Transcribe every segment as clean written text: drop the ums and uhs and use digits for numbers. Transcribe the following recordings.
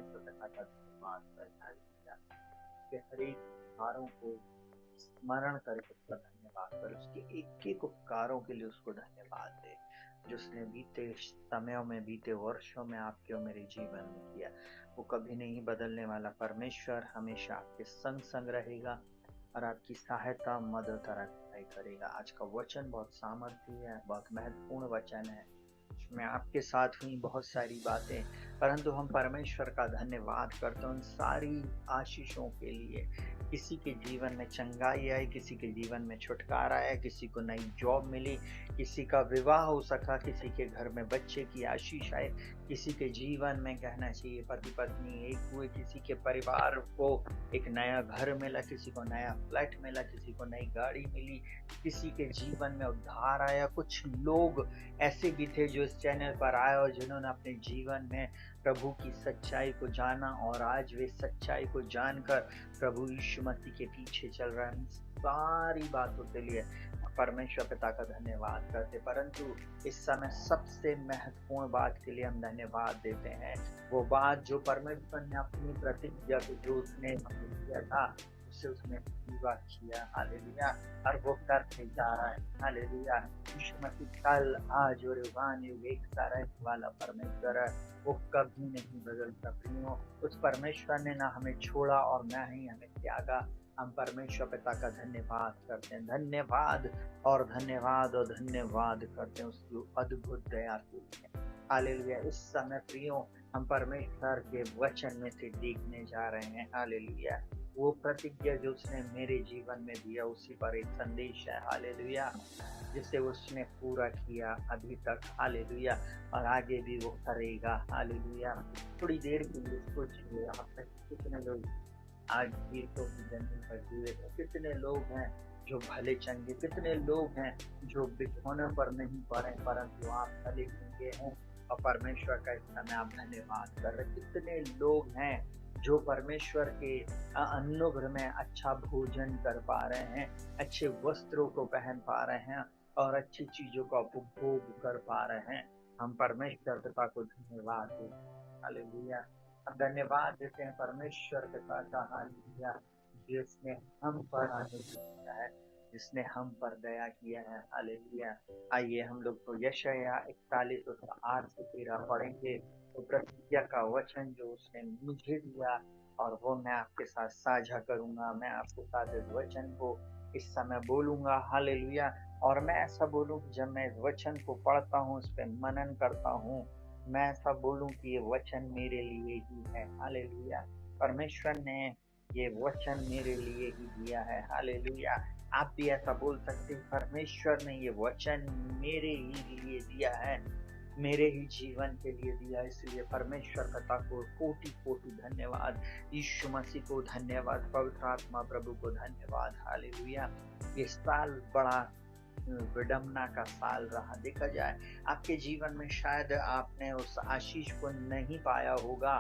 परमेश्वर पिता का धन्यवाद करता है कि हर एक उपकारों को स्मरण करके उसका धन्यवाद कर, उसके एक एक उपकारों के लिए उसको धन्यवाद दे जो उसने बीते समयों में, बीते वर्षों में आपके और मेरे जीवन में किया। वो कभी नहीं बदलने वाला परमेश्वर हमेशा आपके संग संग रहेगा और आपकी सहायता, मदद और अगुवाई करेगा। आज का वचन बहुत सामर्थ्य है, बहुत महत्वपूर्ण वचन है। इसमें आपके साथ हुई बहुत सारी बातें, परंतु हम परमेश्वर का धन्यवाद करते हैं उन सारी आशीषों के लिए। किसी के जीवन में चंगाई आई, किसी के जीवन में छुटकारा आया, किसी को नई जॉब मिली, किसी का विवाह हो सका, किसी के घर में बच्चे की आशीष आए, किसी के जीवन में कहना चाहिए पति पत्नी एक हुए, किसी के परिवार को एक नया घर मिला, किसी को नया फ्लैट मिला, किसी को नई गाड़ी मिली, किसी के जीवन में उद्धार आया। कुछ लोग ऐसे भी थे जो इस चैनल पर आए और जिन्होंने अपने जीवन में प्रभु की सच्चाई को जाना और आज वे सच्चाई को जानकर प्रभु यीशु मसीह के पीछे चल रहे हैं। सारी बातों के लिए परमेश्वर पिता का धन्यवाद करते, परंतु इस समय सबसे महत्वपूर्ण बात के लिए हम धन्यवाद देते हैं। वो बात जो परमेश्वर ने अपनी प्रतिज्ञा को जो उसने किया था उससे उसने पूरा किया। हालेलुया। और वो करते जा रहा है। हालेलुया। यीशु मसीह कल आज और युग एक सा रहने वाला परमेश्वर है। वो कभी नहीं बदलता। प्रियो, उस परमेश्वर ने ना हमें छोड़ा और ना ही हमें त्यागा। हम परमेश्वर पिता का धन्यवाद करते हैं। धन्यवाद और धन्यवाद और धन्यवाद करते हैं उसकी अद्भुत दया के लिए। हालेलुया। इस समय प्रियो हम परमेश्वर के वचन में से देखने जा रहे हैं। हालेलुया। वो प्रतिज्ञा जो उसने मेरे जीवन में दिया उसी पर एक संदेश है। हालेलुया। जिसे उसने पूरा किया अभी तक। हालेलुया। और आगे भी वो करेगा। हालेलुया। थोड़ी देर के लिए सोचिए, आप में कितने लोग आज गीतों की जमीन पर जुए थे, कितने लोग हैं जो भले चंगे, कितने लोग हैं जो बिछौने पर नहीं पड़े परंतु आप भले चंगे हैं और परमेश्वर का इस समय आप धन्यवाद कर रहे। कितने लोग हैं जो परमेश्वर के अनुग्रह में अच्छा भोजन कर पा रहे हैं, अच्छे वस्त्रों को पहन पा रहे हैं और अच्छी चीजों का उपभोग कर पा रहे हैं। हम परमेश्वर पिता को धन्यवाद देते हैं। हालेलुया। हम धन्यवाद देते हैं परमेश्वर पिता का। हालेलुया। जिसने हम पर अनुग्रह किया है, जिसने हम पर दया किया है। हालेलुया। आइए हम लोग तो यशायाह 41 और 8 से 13 पढ़ेंगे। तो प्रतिज्ञा का वचन जो उसने मुझे दिया और वो मैं आपके साथ साझा करूंगा। मैं आपके साथ इस वचन को इस समय बोलूंगा। हालेलुया। और मैं ऐसा बोलूं कि जब मैं इस वचन को पढ़ता हूँ, इस पे मनन करता हूँ, मैं ऐसा बोलूं कि ये वचन मेरे लिए ही है। हालेलुया। परमेश्वर ने ये वचन मेरे लिए ही दिया है। हालेलुया। आप भी ऐसा बोल सकते हैं, परमेश्वर ने ये वचन मेरे ही लिए दिया है, मेरे ही जीवन के लिए दिया। इसलिए परमेश्वर पिता को कोटि कोटि धन्यवाद, यीशु मसीह को धन्यवाद, पवित्र आत्मा प्रभु को धन्यवाद। हालेलुया। ये साल बड़ा विडंबना का साल रहा। देखा जाए आपके जीवन में शायद आपने उस आशीष को नहीं पाया होगा,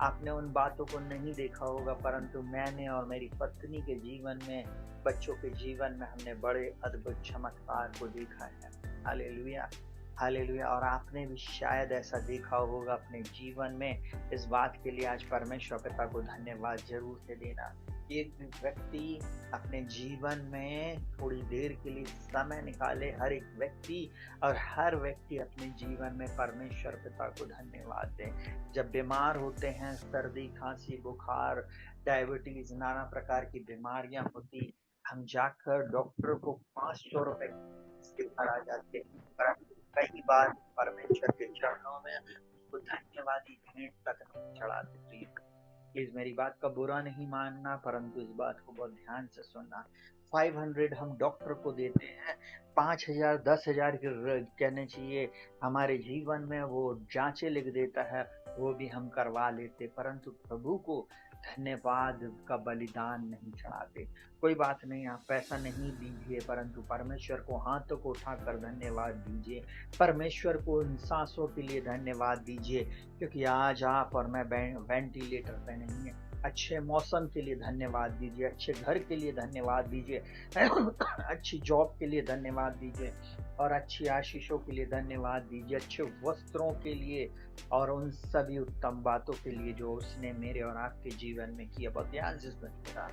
आपने उन बातों को नहीं देखा होगा, परंतु मैंने और मेरी पत्नी के जीवन में, बच्चों के जीवन में हमने बड़े अद्भुत चमत्कार को देखा है। हालेलुया। हालेलुया। और आपने भी शायद ऐसा देखा होगा अपने जीवन में। इस बात के लिए आज परमेश्वर पिता को धन्यवाद जरूर से देना। एक व्यक्ति अपने जीवन में थोड़ी देर के लिए समय निकाले, हर एक व्यक्ति और हर व्यक्ति अपने जीवन में परमेश्वर पिता को धन्यवाद दे। जब बीमार होते हैं, सर्दी, खांसी, बुखार, डायबिटीज, नाना प्रकार की बीमारियां होती, हम जाकर डॉक्टर को 500 रुपए के घर आ जाते हैं, परंतु कई बार परमेश्वर के चरणों में उसको धन्यवादी भेंट तक नहीं चढ़ाते। प्लीज मेरी बात का बुरा नहीं मानना, परंतु इस बात को बहुत ध्यान से सुनना। 500 हम डॉक्टर को देते हैं, 5,000 10,000 कहने चाहिए हमारे जीवन में वो जांचें लिख देता है, वो भी हम करवा लेते, परंतु प्रभु को धन्यवाद का बलिदान नहीं चढ़ाते। कोई बात नहीं, आप पैसा नहीं दीजिए, परंतु परमेश्वर को हाथों को उठाकर धन्यवाद दीजिए। परमेश्वर को इन सांसों के लिए धन्यवाद दीजिए, क्योंकि आज आप और मैं वेंटिलेटर पे नहीं है, अच्छे मौसम के लिए धन्यवाद दीजिए, अच्छे घर के लिए धन्यवाद दीजिए, अच्छी जॉब के लिए धन्यवाद दीजिए और अच्छी आशीषों के लिए धन्यवाद दीजिए, अच्छे वस्त्रों के लिए और उन सभी उत्तम बातों के लिए जो उसने मेरे और आपके जीवन में किया। बहुत ध्यान से सुनिएगा,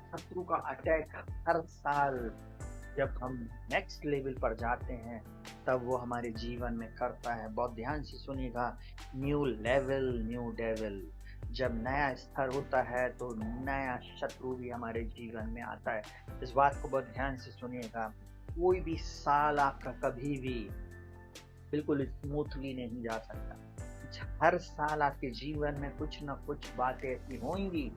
शत्रु का अटैक हर साल जब हम नेक्स्ट लेवल पर जाते हैं तब वो हमारे जीवन में करता है। बहुत ध्यान से सुनिएगा, न्यू लेवल न्यू डेविल। जब नया स्तर होता है तो नया शत्रु भी हमारे जीवन में आता है। इस बात को बहुत ध्यान से सुनिएगा, कोई भी साल आपका कभी भी बिल्कुल स्मूथली नहीं जा सकता। हर साल आपके जीवन में कुछ न कुछ बातें ऐसी होंगी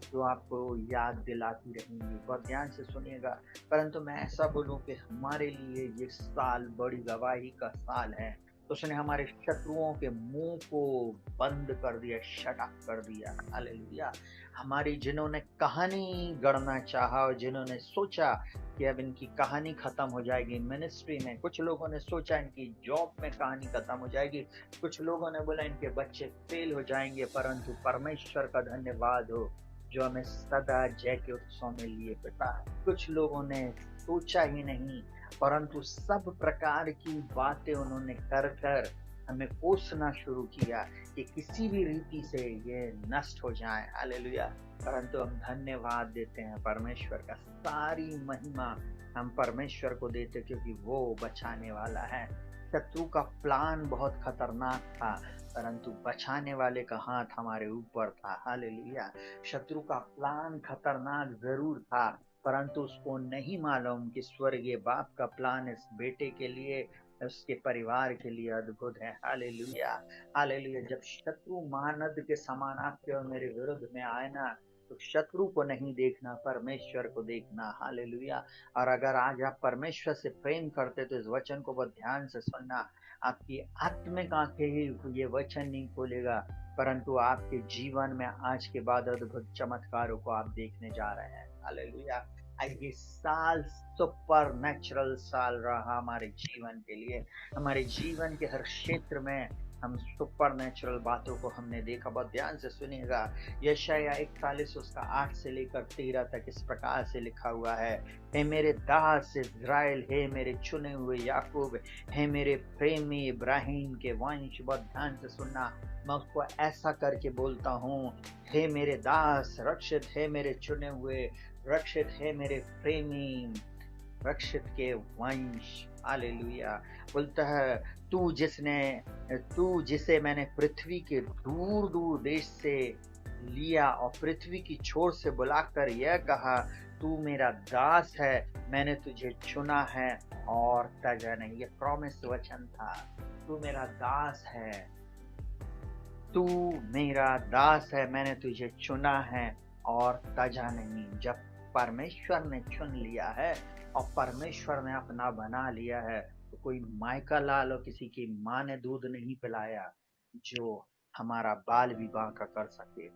जो आपको याद दिलाती रहेंगी। बहुत ध्यान से सुनिएगा, परंतु मैं ऐसा बोलूं कि हमारे लिए ये साल बड़ी गवाही का साल है। तो उसने हमारे शत्रुओं के मुंह को बंद कर दिया, शट अप कर दिया। हालेलुया। हमारी जिन्होंने कहानी गढ़ना चाहा और जिन्होंने सोचा कि अब इनकी कहानी खत्म हो जाएगी मिनिस्ट्री में, कुछ लोगों ने सोचा इनकी जॉब में कहानी खत्म हो जाएगी, कुछ लोगों ने बोला इनके बच्चे फेल हो जाएंगे, परंतु परमेश्वर का धन्यवाद हो जो हमें सदा जय के उत्सव में लिए पिता। कुछ लोगों ने सोचा ही नहीं, परंतु सब प्रकार की बातें उन्होंने कर कर हमें कोसना शुरू किया कि किसी भी रीति से ये नष्ट हो जाए। हालेलुया। परंतु हम धन्यवाद देते हैं परमेश्वर का, सारी महिमा हम परमेश्वर को देते क्योंकि वो बचाने वाला है। शत्रु का प्लान बहुत खतरनाक था, परंतु बचाने वाले का हाथ हमारे ऊपर था। हालेलुया। शत्रु का प्लान खतरनाक जरूर था, परंतु उसको नहीं मालूम कि स्वर्गीय बाप का प्लान इस बेटे के लिए, उसके परिवार के लिए अद्भुत है। हालेलुया। हालेलुया। जब शत्रु महानद के समान आपके और मेरे विरुद्ध में आए ना, तो शत्रु को नहीं देखना, परमेश्वर को देखना। हालेलुया। और अगर आज आप परमेश्वर से प्रेम करते तो इस वचन को बहुत ध्यान से सुनना। आपकी आत्मिक आंखें ही ये वचन नहीं खोलेगा, परंतु आपके जीवन में आज के बाद अद्भुत चमत्कारों को आप देखने जा रहे हैं। हालेलुया। ये साल सुपर नेचुरल साल रहा हमारे जीवन के लिए। हमारे जीवन के हर क्षेत्र में हम सुपर नेचुरल बातों को हमने देखा। बहुत ध्यान से सुनिएगा, यशाया 41 उसका 8 से लेकर 13 तक इस प्रकार से लिखा हुआ है, हे मेरे दास इज़राइल, हे मेरे चुने हुए याकूब, हे मेरे प्रेमी इब्राहिम के वंश। बहुत ध्यान से सुनना, मैं उसको ऐसा करके बोलता हूँ, हे मेरे दास रक्षित, हे मेरे चुने हुए रक्षित, हे मेरे प्रेमी रक्षित के वंश। हालेलुया। बोलता है, तू जिसे मैंने पृथ्वी के दूर दूर देश से लिया और पृथ्वी की छोर से बुलाकर यह कहा, तू मेरा दास है, मैंने तुझे चुना है और तजा नहीं। ये प्रॉमिस वचन था, तू मेरा दास है, तू मेरा दास है, मैंने तुझे चुना है और तजा नहीं। जब परमेश्वर ने चुन लिया है और परमेश्वर ने अपना बना लिया है, तो कोई मायका लाल और किसी की माँ ने दूध नहीं पिलाया जो हमारा बाल विवाह का कर सके।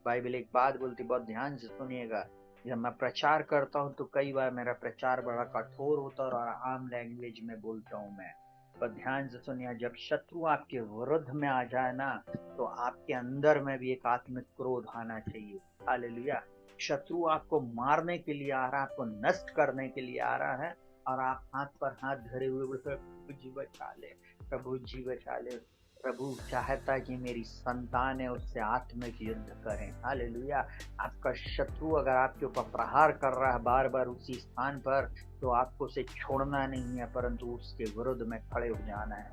बाइबल एक बात बोलती, बहुत ध्यान से सुनिएगा, जब मैं प्रचार करता हूँ तो कई बार मेरा प्रचार बड़ा कठोर होता है और आम लैंग्वेज में बोलता हूँ मैं। पर ध्यान से सुनिए, जब शत्रु आपके विरुद्ध में आ जाए ना, तो आपके अंदर में भी एक आत्मिक क्रोध आना चाहिए। हालेलुया। शत्रु आपको मारने के लिए आ रहा है, आपको नष्ट करने के लिए आ रहा है, और आप हाथ पर हाथ धरे हुए बोलते, प्रभु जी बचा ले, प्रभु जी बचा ले। प्रभु चाहता कि मेरी संतान है उससे आत्मिक युद्ध करें। हालेलुया। आपका शत्रु अगर आपके ऊपर प्रहार कर रहा है बार बार उसी स्थान पर, तो आपको उसे छोड़ना नहीं है, परंतु उसके विरुद्ध में खड़े हो जाना है।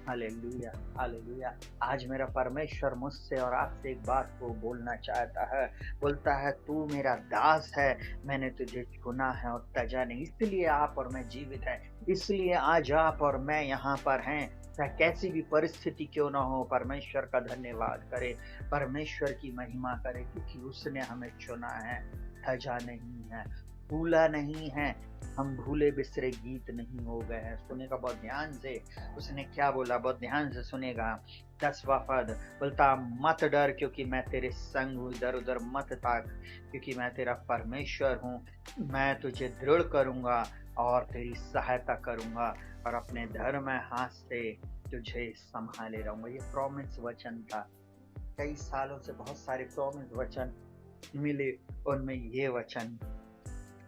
हालेलुया। हालेलुया। आज मेरा परमेश्वर मुझसे और आपसे एक बात को बोलना चाहता है। बोलता है, तू मेरा दास है, मैंने तुझे चुना है और तजा नहीं। इसलिए आप और मैं जीवित हैं, इसलिए आज आप और मैं यहाँ पर हैं। चाहे कैसी भी परिस्थिति क्यों ना हो, परमेश्वर का धन्यवाद करे, परमेश्वर की महिमा करे, क्योंकि उसने हमें चुना है, तजा नहीं है, भूला नहीं है। हम भूले बिसरे गीत नहीं हो गए हैं। सुनेगा बहुत ध्यान से, उसने क्या बोला, बहुत ध्यान से सुनेगा। 10वां पद बोलता, मत डर क्योंकि मैं तेरे संग हूँ, इधर उधर मत ताक क्योंकि मैं तेरा परमेश्वर हूँ। मैं तुझे दृढ़ करूंगा और तेरी सहायता करूंगा और अपने धर्म हाथ से तुझे संभाले रहूंगा। ये प्रॉमिस वचन था। कई सालों से बहुत सारे प्रॉमिस वचन मिले, उनमें ये वचन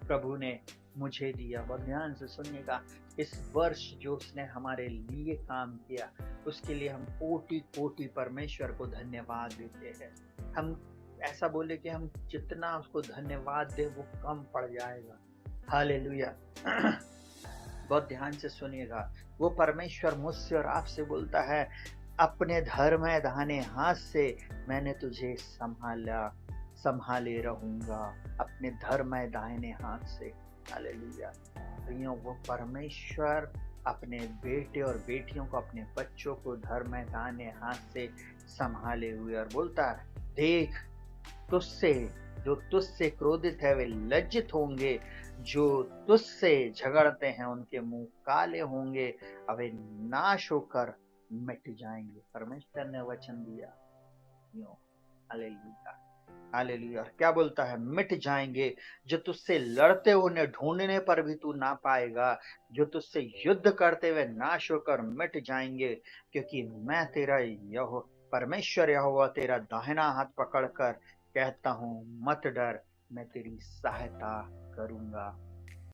प्रभु ने मुझे दिया। बहुत ध्यान से सुनिएगा, इस वर्ष जो उसने हमारे लिए काम किया उसके लिए हम कोटि कोटि परमेश्वर को धन्यवाद देते हैं। हम ऐसा बोले कि हम जितना उसको धन्यवाद दे वो कम पड़ जाएगा। हालेलुया। बहुत ध्यान से सुनिएगा, वो परमेश्वर मुझसे और आपसे बोलता है, अपने धर्म दाहिने हाथ से मैंने तुझे संभाले रहूंगा, अपने धर्म दाहिने हाथ से। हालेलुया। तो वो परमेश्वर अपने बेटे और बेटियों को, अपने बच्चों को धर्म दाहिने हाथ से संभाले हुए और बोलता है, देख तुझसे जो तुझसे क्रोधित है वे लज्जित होंगे, जो तुझसे झगड़ते हैं उनके मुंह काले होंगे, अब वे नाश होकर मिट जाएंगे। परमेश्वर ने वचन दिया। Hallelujah, hallelujah. क्या बोलता है? मिट जाएंगे। जो तुझसे लड़ते उन्हें ढूंढने पर भी तू ना पाएगा, जो तुझसे युद्ध करते हुए नाश होकर मिट जाएंगे, क्योंकि मैं तेरा परमेश्वर यहोवा तेरा दाहिना हाथ पकड़कर कहता हूं, मत डर, मैं तेरी सहायता करूंगा।